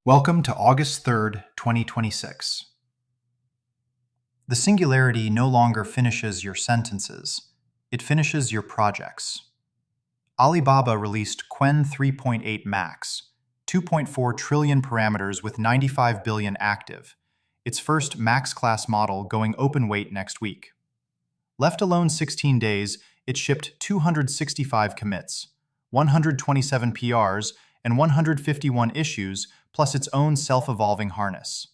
Welcome to August 3rd, 2026. The Singularity no longer finishes your sentences. It finishes your projects. Alibaba released Qwen 3.8 Max, 2.4 trillion parameters with 95 billion active, its first Max-class model going open weight next week. Left alone 16 days, it shipped 265 commits, 127 PRs, and 151 issues, plus its own self-evolving harness.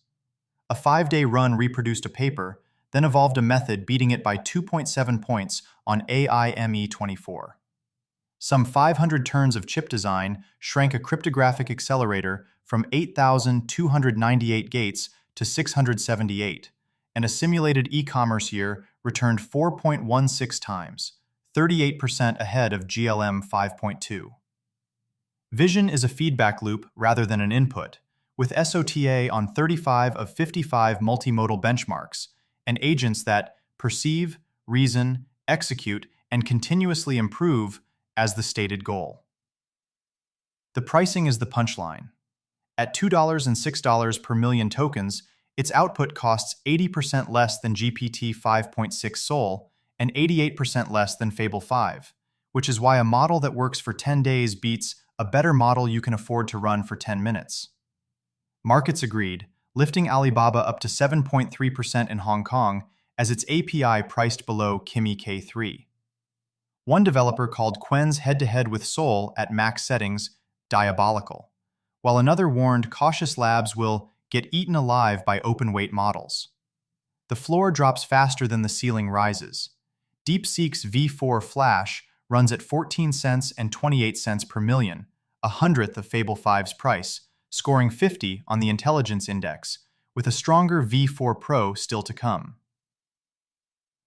A 5-day run reproduced a paper, then evolved a method beating it by 2.7 points on AIME24. Some 500 turns of chip design shrank a cryptographic accelerator from 8,298 gates to 678, and a simulated e-commerce year returned 4.16 times, 38% ahead of GLM 5.2. Vision is a feedback loop rather than an input, with SOTA on 35 of 55 multimodal benchmarks, and agents that perceive, reason, execute, and continuously improve as the stated goal. The pricing is the punchline. At $2 and $6 per million tokens, its output costs 80% less than GPT 5.6 Sol and 88% less than Fable 5, which is why a model that works for 10 days beats a better model you can afford to run for 10 minutes. Markets agreed, lifting Alibaba up to 7.3% in Hong Kong as its API priced below Kimi K3. One developer called Qwen's head-to-head with Sol at max settings diabolical, while another warned cautious labs will get eaten alive by open-weight models. The floor drops faster than the ceiling rises. DeepSeek's V4 Flash runs at 14 cents and 28 cents per million, a hundredth of Fable 5's price, scoring 50 on the Intelligence Index, with a stronger V4 Pro still to come.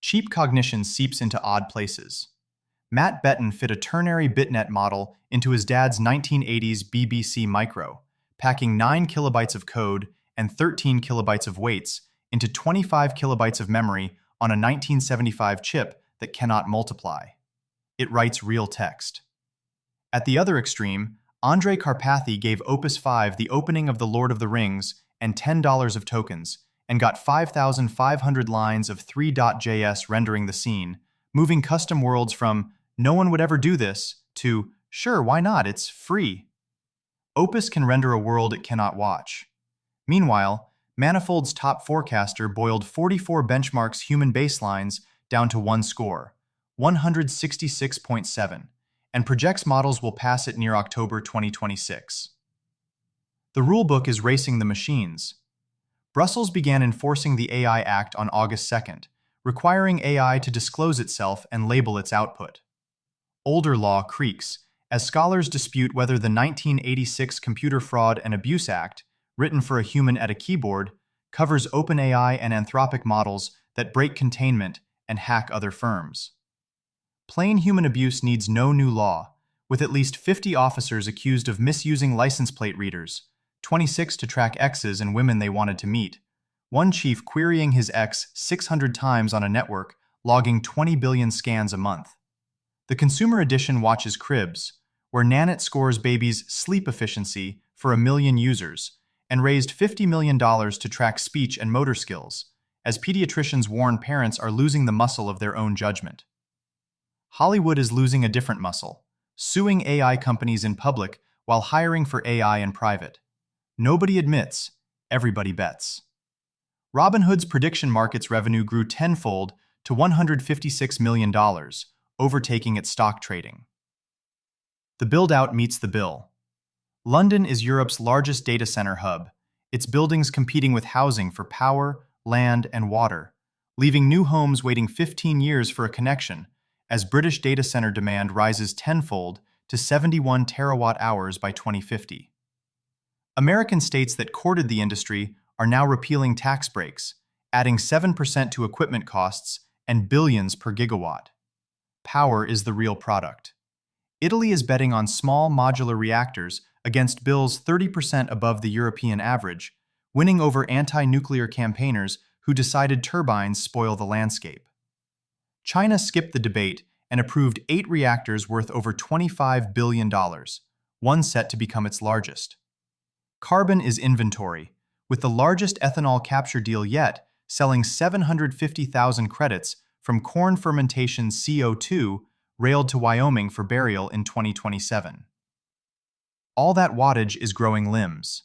Cheap cognition seeps into odd places. Matt Betton fit a ternary bitnet model into his dad's 1980s BBC Micro, packing 9 kilobytes of code and 13 kilobytes of weights into 25 kilobytes of memory on a 1975 chip that cannot multiply. It writes real text. At the other extreme, Andrei Karpathy gave Opus 5 the opening of The Lord of the Rings and $10 of tokens, and got 5,500 lines of 3.js rendering the scene, moving custom worlds from "no one would ever do this" to "sure, why not, it's free." Opus can render a world it cannot watch. Meanwhile, Manifold's top forecaster boiled 44 benchmarks human baselines down to one score, 166.7, and projects models will pass it near October 2026. The rulebook is racing the machines. Brussels began enforcing the AI Act on August 2nd, requiring AI to disclose itself and label its output. Older law creaks as scholars dispute whether the 1986 Computer Fraud and Abuse Act, written for a human at a keyboard, covers OpenAI and Anthropic models that break containment and hack other firms. Plain human abuse needs no new law, with at least 50 officers accused of misusing license plate readers, 26 to track exes and women they wanted to meet, one chief querying his ex 600 times on a network, logging 20 billion scans a month. The consumer edition watches Cribs, where Nanit scores babies' sleep efficiency for 1 million users, and raised $50 million to track speech and motor skills, as pediatricians warn parents are losing the muscle of their own judgment. Hollywood is losing a different muscle, suing AI companies in public while hiring for AI in private. Nobody admits, everybody bets. Robinhood's prediction markets revenue grew tenfold to $156 million, overtaking its stock trading. The build-out meets the bill. London is Europe's largest data center hub, its buildings competing with housing for power, land, and water, leaving new homes waiting 15 years for a connection, as British data center demand rises tenfold to 71 terawatt-hours by 2050. American states that courted the industry are now repealing tax breaks, adding 7% to equipment costs and billions per gigawatt. Power is the real product. Italy is betting on small modular reactors against bills 30% above the European average, winning over anti-nuclear campaigners who decided turbines spoil the landscape. China skipped the debate and approved 8 reactors worth over $25 billion, one set to become its largest. Carbon is inventory, with the largest ethanol capture deal yet, selling 750,000 credits from corn fermentation CO2 railed to Wyoming for burial in 2027. All that wattage is growing limbs.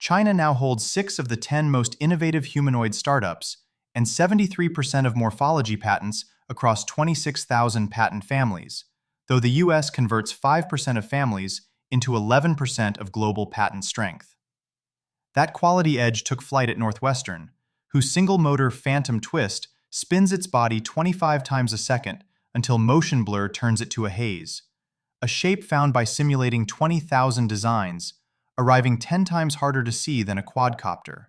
China now holds 6 of the 10 most innovative humanoid startups and 73% of morphology patents across 26,000 patent families, though the US converts 5% of families into 11% of global patent strength. That quality edge took flight at Northwestern, whose single-motor Phantom Twist spins its body 25 times a second until motion blur turns it to a haze, a shape found by simulating 20,000 designs, arriving 10 times harder to see than a quadcopter.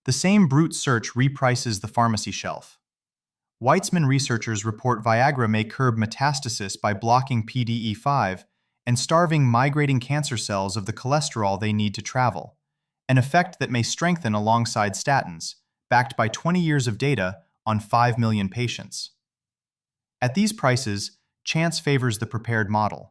The same brute search reprices the pharmacy shelf. Weitzman researchers report Viagra may curb metastasis by blocking PDE5 and starving migrating cancer cells of the cholesterol they need to travel, an effect that may strengthen alongside statins, backed by 20 years of data on 5 million patients. At these prices, chance favors the prepared model.